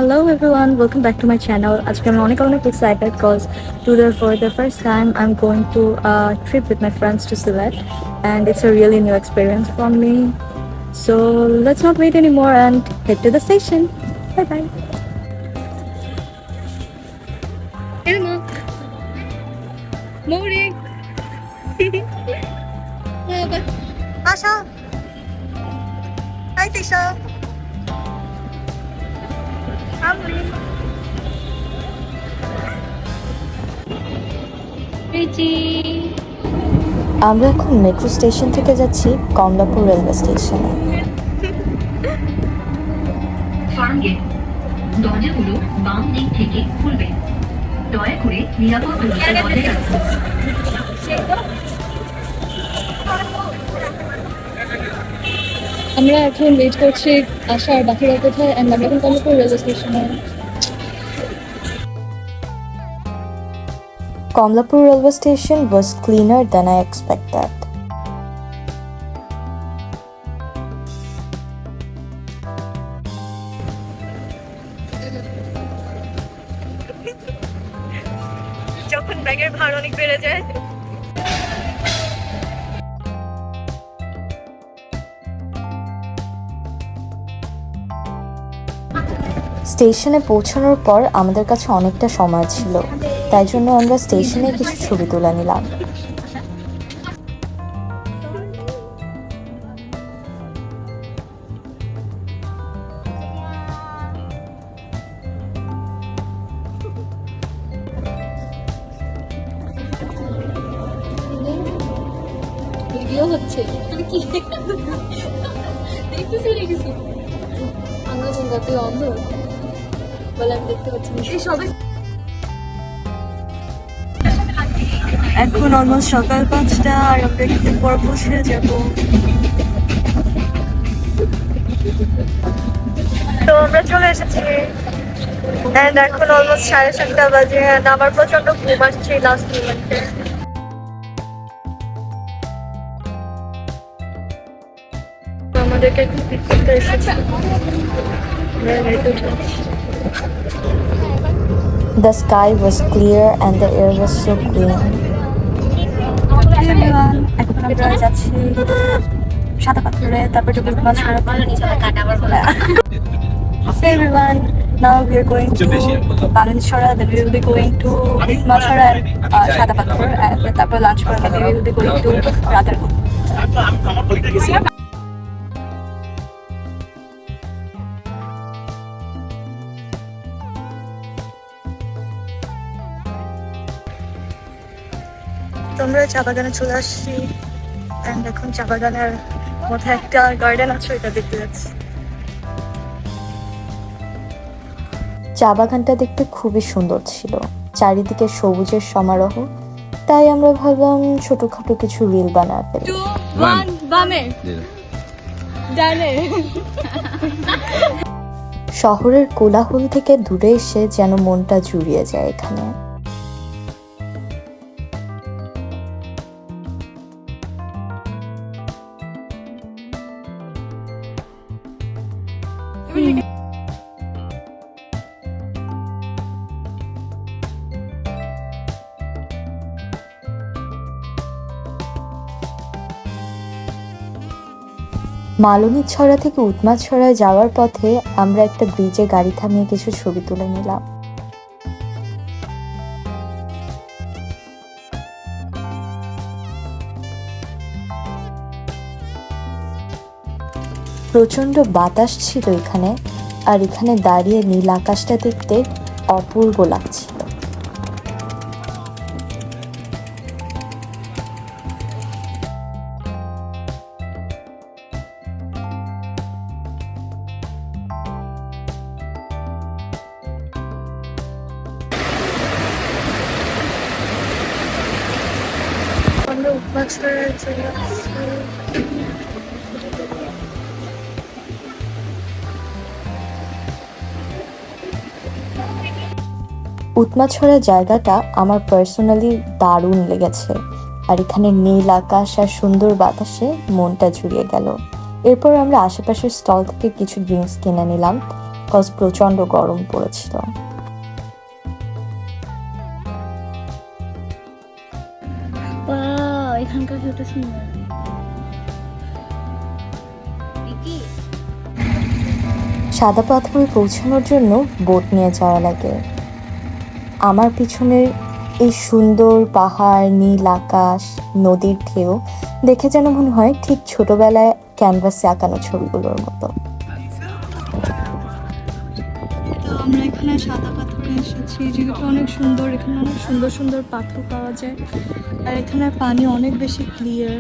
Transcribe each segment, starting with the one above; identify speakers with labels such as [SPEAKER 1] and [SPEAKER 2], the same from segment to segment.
[SPEAKER 1] Hello everyone, welcome back to my channel. আজকে আমি অনেক excited because for the first time I'm going to a trip with my friends to Sylhet and it's a really new experience for me. So let's not wait anymore and head to the station. Bye bye. Elma. Morning. Asha. Hi Tisha.
[SPEAKER 2] আমরা এখন metro station থেকে যাচ্ছি Kamalapur railway স্টেশনে।
[SPEAKER 3] দরজাগুলো বাম দিক থেকে খুলবে। দয়া করে নিরাপদ দূরত্ব বজায় রাখুন।
[SPEAKER 1] আমরা এখন ওয়েট করছি আসার বাকিরা কোথায় এন্ড আমরা এখন কমলাপুর রেলওয়ে স্টেশনে।
[SPEAKER 2] Komlapur railway station was cleaner than I expected.
[SPEAKER 1] যখন ব্যাগের ভার অনেক বেড়ে যায়
[SPEAKER 2] স্টেশনে পৌঁছানোর পর আমাদের কাছে অনেকটা সময় ছিল, তাই জন্য আমরা স্টেশনে কিছু ছবি তুলে নিলাম।
[SPEAKER 1] ভিডিও হচ্ছে কি দেখতেছি রেখেছি আমরা বন্ধু অন্ধ বলে আমি দেখতে পাচ্ছি এই সবে। এখন অলমোস্ট সকাল 5টা আর আমরা একটু পর পৌঁছে যাব। তো আমরা চলে এসেছি এন্ড এখন অলমোস্ট 7:30 বাজে এন্ড আমার প্রচন্ড ঘুম আসছে লাস্ট মোমেন্টে। আমাদেরকে একটু পিক করতে এসেছে।
[SPEAKER 2] The sky was clear and the air was so clean.
[SPEAKER 1] এখন আমরা যাচ্ছি সাদা পাথরে, তারপর যাবো মাছরা। Everyone, now we are going to Balanchora, then we will be going to Machara and Sada Pathor, and তারপর লাঞ্চ করে we will be going to Radarkot. তোমরা চা বাগানে চলে আসছি এন্ড এখন চা বাগানের মধ্যে একটা গার্ডেন আছে, এটা দেখতে যাচ্ছি।
[SPEAKER 2] চা বাগানটা দেখতে খুবই সুন্দর ছিল, চারিদিকে সবুজের সমারোহ, তাই আমরা ভাবলাম ছোটখাটো কিছু রিল বানাতে ফেলি। শহরের কোলাহল থেকে দূরে এসে যেন মনটা জুড়িয়ে যায় এখানে। মালনীছড়া থেকে উৎমাছড়ায় যাওয়ার পথে আমরা একটা ব্রিজে গাড়ি থামিয়ে কিছু ছবি তুলে নিলাম। প্রচন্ড বাতাস ছিল এখানে, আর এখানে দাঁড়িয়ে নীল আকাশটা দেখতে অপূর্ব লাগছিল।
[SPEAKER 1] আমরা উৎমাছড়ায় চলে আসছি।
[SPEAKER 2] উৎমাছড়া জায়গাটা আমার পার্সোনালি দারুণ লেগেছে, আর এখানে নীল আকাশ আর সুন্দর বাতাসে মনটা জুড়িয়ে গেল। এরপর আমরা আশেপাশের স্টল থেকে কিছু ড্রিঙ্কস কিনে নিলাম কজ প্রচণ্ড গরম পড়েছিল।
[SPEAKER 1] এখানকার ভিউটা সুন্দর।
[SPEAKER 2] সাদা পাথরে পৌঁছানোর জন্য বোট নিয়ে যাওয়া লাগে। আমার পিছনের এই সুন্দর পাহাড়, নীল আকাশ, নদীর ঢেউ দেখে যেন মনে হয় ঠিক ছোটবেলায় ক্যানভাসে আঁকানো ছবিগুলোর মতো।
[SPEAKER 1] তো আমরা এখানে সাদা পাথরে এসেছি। জায়গাটা অনেক সুন্দর, এখানে অনেক সুন্দর সুন্দর পাথর পাওয়া যায়, আর এখানে পানি অনেক বেশি ক্লিয়ার।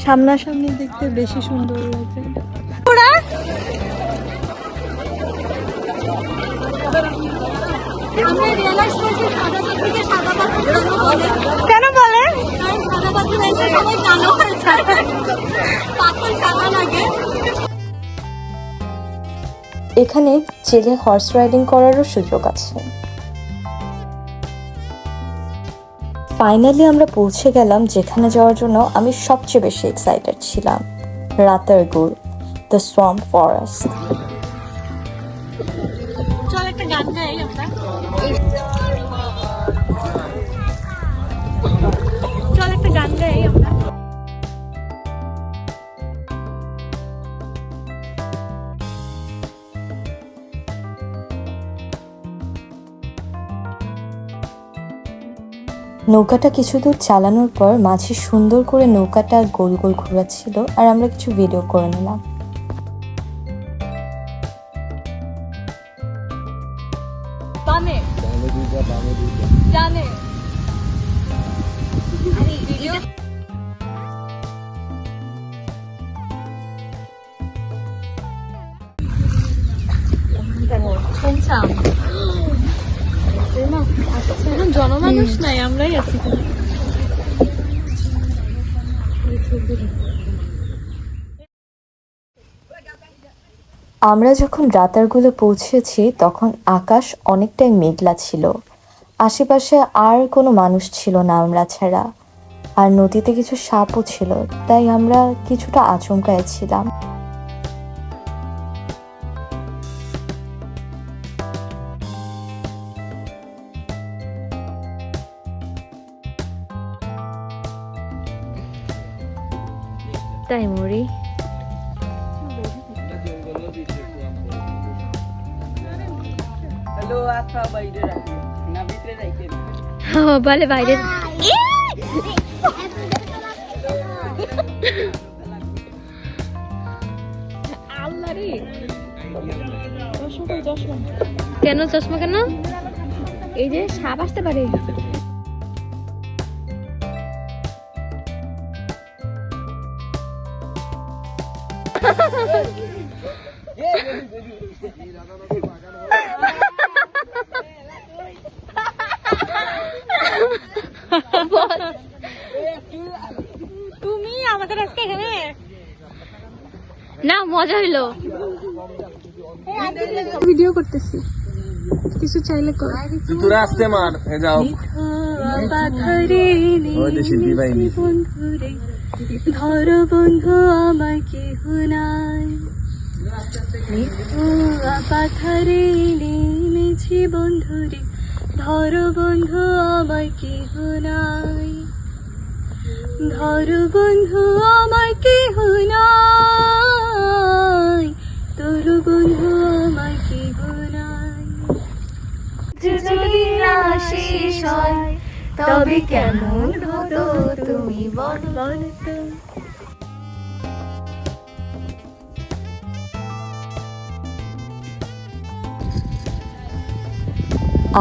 [SPEAKER 1] সামনাসামনি দেখতে বেশি সুন্দর লাগে। কেন বলে?
[SPEAKER 2] এখানে জেলে হর্স রাইডিং করারও সুযোগ আছে। ফাইনালি আমরা পৌঁছে গেলাম যেখানে যাওয়ার জন্য আমি সবচেয়ে বেশি এক্সাইটেড ছিলাম, রাতারগুল, দ্য সোয়াম্প ফরেস্ট।
[SPEAKER 1] চল একটা গান গাই আমরা। চল একটা গান গাই আমরা।
[SPEAKER 2] নৌকাটা কিছু দূর চালানোর পর মাঝে সুন্দর করে নৌকাটা গোল গোল ঘোরাচ্ছিল, আর আমরা কিছু ভিডিও করে নিলাম।
[SPEAKER 1] জানে জনমানুষ নাই, আমরাই আছি।
[SPEAKER 2] আমরা যখন রাতারগুলে পৌঁছেছি তখন আকাশ অনেকটাই মেঘলা ছিল, আশেপাশে আর কোনো মানুষ ছিল না আমরা ছাড়া, আর নদীতে কিছু সাপও ছিল, তাই আমরা কিছুটা আচমকায় ছিলাম।
[SPEAKER 1] তাই মরি বলে বাইরে কেন চশমা কেন? এই যে সাপ আসতে পারে। তুমি আমাদের আজকে এখানে না মজা হইলো। ভিডিও করতেছি, কিছু চাইলে কর।
[SPEAKER 4] তোরা আসতে মার যাও শিল্পী বাহিনী।
[SPEAKER 1] ধরো বন্ধু আমার কেহ নাই, পাথারে নেমেছি বন্ধুরে, ধরো বন্ধু আমার কেহ নাই, ধরো বন্ধু আমার কেহ নাই, তোর বন্ধু আমার কেহ নাই। যদি না শেষ হয় তবে কেমন হতো তুমি বলো।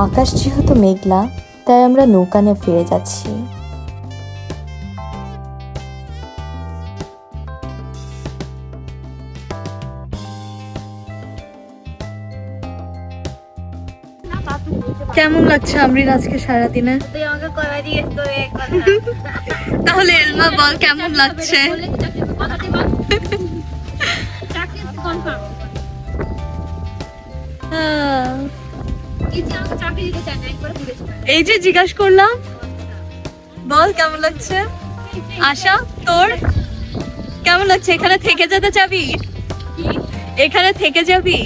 [SPEAKER 2] আকাশ যেহেতু মেঘলা, তাই আমরা নৌকা নিয়ে ফিরে যাচ্ছি।
[SPEAKER 1] কেমন লাগছে আমরিন আজকে সারাদিনে? তাহলে এলমা বল কেমন লাগছে? এই যে জিজ্ঞাসা করলাম, বল কেমন লাগছে? আশা তোর কেমন লাগছে? এখানে থেকে যেতে চাবি? এখানে থেকে যাবি?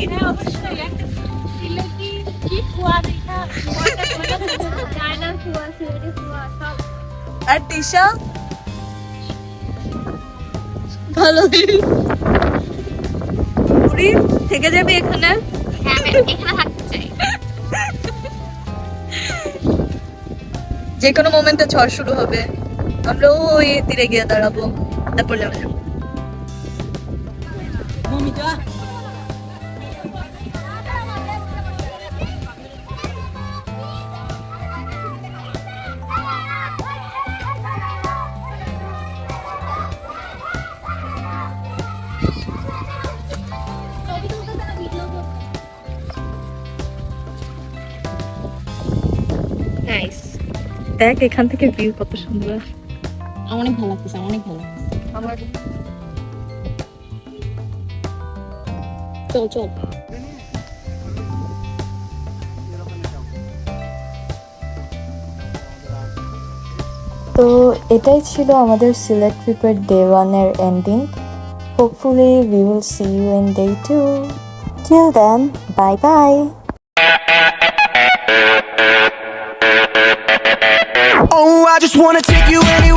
[SPEAKER 1] আর তিশা ভালো পুরি থেকে যাবি এখানে? যে কোনো মোমেন্টে ঝড় শুরু হবে, আমরা ওই তীরে গিয়ে দাঁড়াবো, তারপর নেমে যাবো।
[SPEAKER 5] নাইস।
[SPEAKER 1] দেখ এখান থেকে ভিউ কত সুন্দর।
[SPEAKER 5] অনেক ভালো লাগতেছে, অনেক ভালো লাগতেছে।
[SPEAKER 1] আমার
[SPEAKER 5] চল চল।
[SPEAKER 2] তো এটাই ছিল আমাদের সিলেট ট্রিপের ডে 1 এর ending. Hopefully we will see you in day 2। Till then, bye bye.
[SPEAKER 6] Oh, I just wanna take you anywhere.